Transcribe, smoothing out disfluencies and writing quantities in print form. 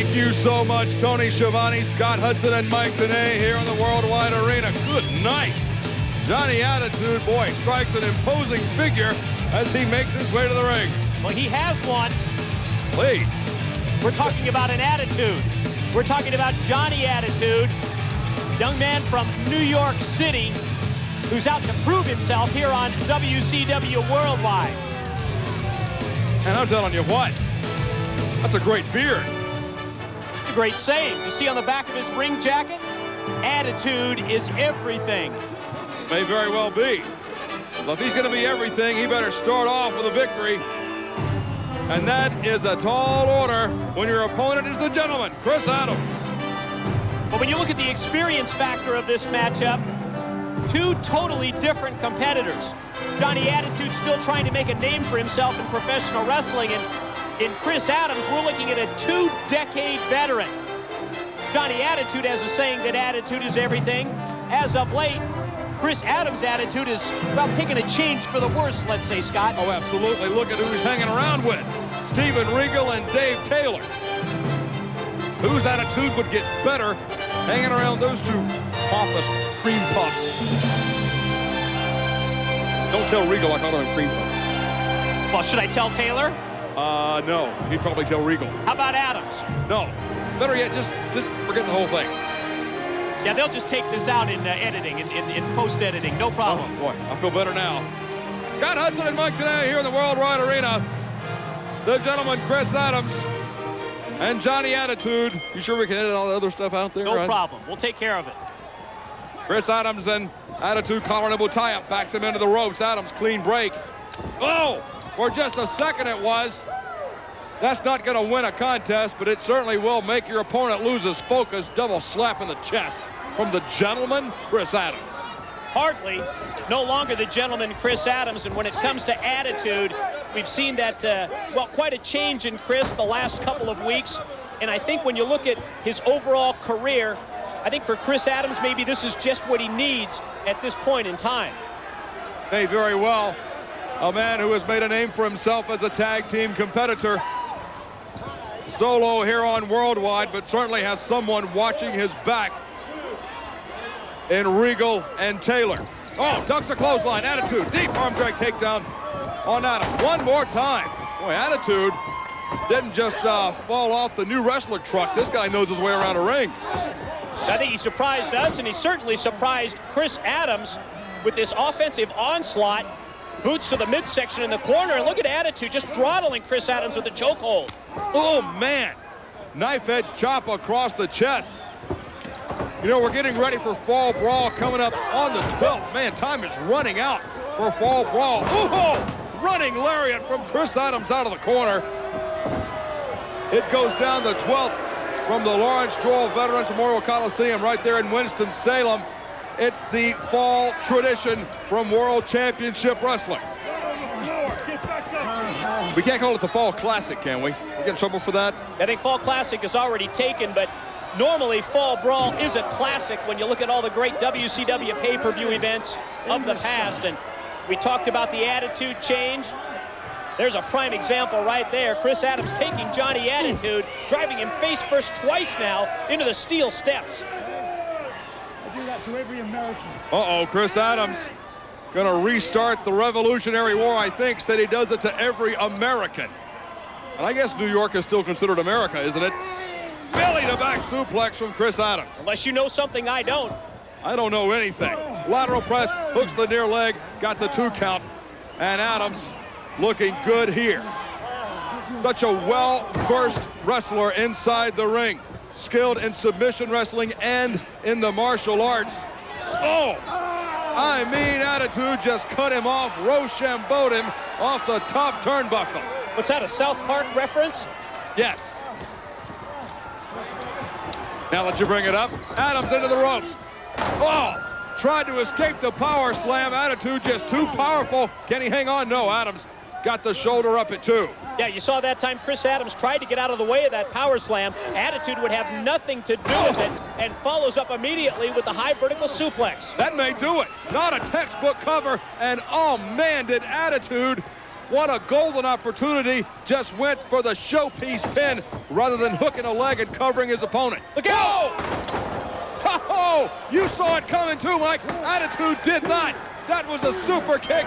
Thank you so much, Tony Schiavone, Scott Hudson, and Mike Tenay here in the Worldwide Arena. Good night. Johnny Attitude, boy, strikes an imposing figure as he makes his way to the ring. Well, he has one. Please. We're talking about an attitude. We're talking about Johnny Attitude, young man from New York City who's out to prove himself here on WCW Worldwide. And I'm telling you what, that's a great beard. A great save. You see on the back of his ring jacket, attitude is everything. May very well be. Well, if he's going to be everything, he better start off with a victory. And that is a tall order when your opponent is the gentleman, Chris Adams. But when you look at the experience factor of this matchup, two totally different competitors. Johnny Attitude still trying to make a name for himself in professional wrestling, and in Chris Adams, we're looking at a two-decade veteran. Johnny Attitude has a saying that attitude is everything. As of late, Chris Adams' attitude is, well, taking a change for the worse, let's say, Scott. Oh, absolutely. Look at who he's hanging around with. Steven Regal and Dave Taylor. Whose attitude would get better hanging around those two pompous cream puffs? Don't tell Regal I call him cream puff. Well, should I tell Taylor? No. He'd probably tell Regal. How about Adams? No. Better yet, just forget the whole thing. Yeah, they'll just take this out in editing, in post-editing, no problem. Oh, boy, I feel better now. Scott Hudson and Mike Tenay here in the Worldwide Arena. The gentleman, Chris Adams, and Johnny Attitude. You sure we can edit all the other stuff out there? No problem. We'll take care of it. Chris Adams and Attitude collar and elbow tie-up. Backs him into the ropes. Adams, clean break. Oh, for just a second it was. That's not going to win a contest, but it certainly will make your opponent lose his focus. Double slap in the chest from the gentleman, Chris Adams. Hardly. No longer the gentleman, Chris Adams. And when it comes to attitude, we've seen that, well, quite a change in Chris the last couple of weeks. And I think when you look at his overall career, I think for Chris Adams, maybe this is just what he needs at this point in time. May very well. A man who has made a name for himself as a tag team competitor. Solo here on Worldwide, but certainly has someone watching his back in Regal and Taylor. Oh, ducks a clothesline. Attitude, deep arm drag takedown on Adams. One more time. Boy, Attitude didn't just fall off the new wrestler truck. This guy knows his way around a ring. I think he surprised us, and he certainly surprised Chris Adams with this offensive onslaught. Boots to the midsection in the corner, and look at Attitude just throttling Chris Adams with the chokehold. Oh, man. Knife edge chop across the chest. You know, we're getting ready for Fall Brawl coming up on the 12th. Man, time is running out for Fall Brawl. Oh, running lariat from Chris Adams out of the corner. It goes down the 12th from the Lawrence Stroll Veterans Memorial Coliseum right there in Winston-Salem. It's the fall tradition from World Championship Wrestling. We can't call it the Fall Classic, can we? We get in trouble for that? I think Fall Classic is already taken, but normally Fall Brawl is a classic when you look at all the great WCW pay-per-view events of the past. And we talked about the attitude change. There's a prime example right there. Chris Adams taking Johnny Attitude, driving him face first twice now into the steel steps. Do that to every American. Uh-oh, Chris Adams gonna restart the Revolutionary War, I think. Said he does it to every American. And I guess New York is still considered America, isn't it? Belly to back suplex from Chris Adams. Unless you know something I don't. I don't know anything. Lateral press, hooks the near leg, got the 2 count. And Adams looking good here. Such a well-versed wrestler inside the ring. Skilled in submission wrestling and in the martial arts. Oh, I mean, Attitude just cut him off, Rochambeau'd him off the top turnbuckle. What's that, a South Park reference? Yes. Now that you bring it up, Adams into the ropes. Oh, tried to escape the power slam. Attitude just too powerful. Can he hang on? No, Adams got the shoulder up at 2. Yeah, you saw that time Chris Adams tried to get out of the way of that power slam. Attitude would have nothing to do with it and follows up immediately with the high vertical suplex. That may do it. Not a textbook cover. And oh man, did Attitude What a golden opportunity. Just went for the showpiece pin rather than hooking a leg and covering his opponent. Look out! Oh, you saw it coming too, Mike. Attitude did not. That was a super kick